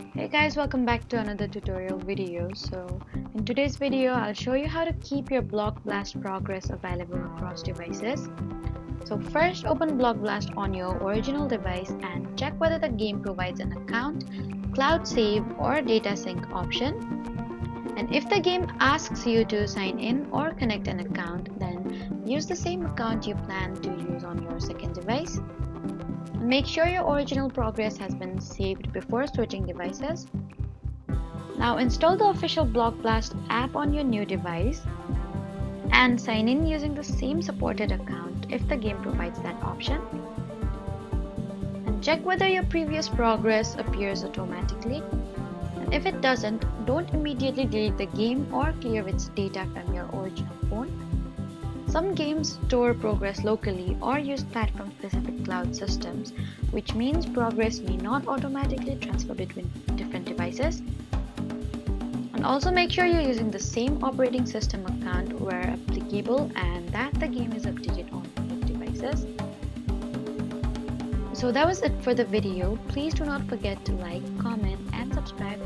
Hey guys, welcome back to another tutorial video. In today's video, I'll show you how to keep your Block Blast progress available across devices. First, open Block Blast on your original device and check whether the game provides an account, cloud save, or data sync option. And if the game asks you to sign in or connect an account, then use the same account you plan to use on your second device. Make sure your original progress has been saved before switching devices. Now install the official Block Blast app on your new device and sign in using the same supported account if the game provides that option. And check whether your previous progress appears automatically. And if it doesn't, don't immediately delete the game or clear its data from your original phone. Some games store progress locally or use platform-specific cloud systems, which means progress may not automatically transfer between different devices. And also make sure you're using the same operating system account where applicable and that the game is updated on both devices. So that was it for the video. Please do not forget to like, comment, and subscribe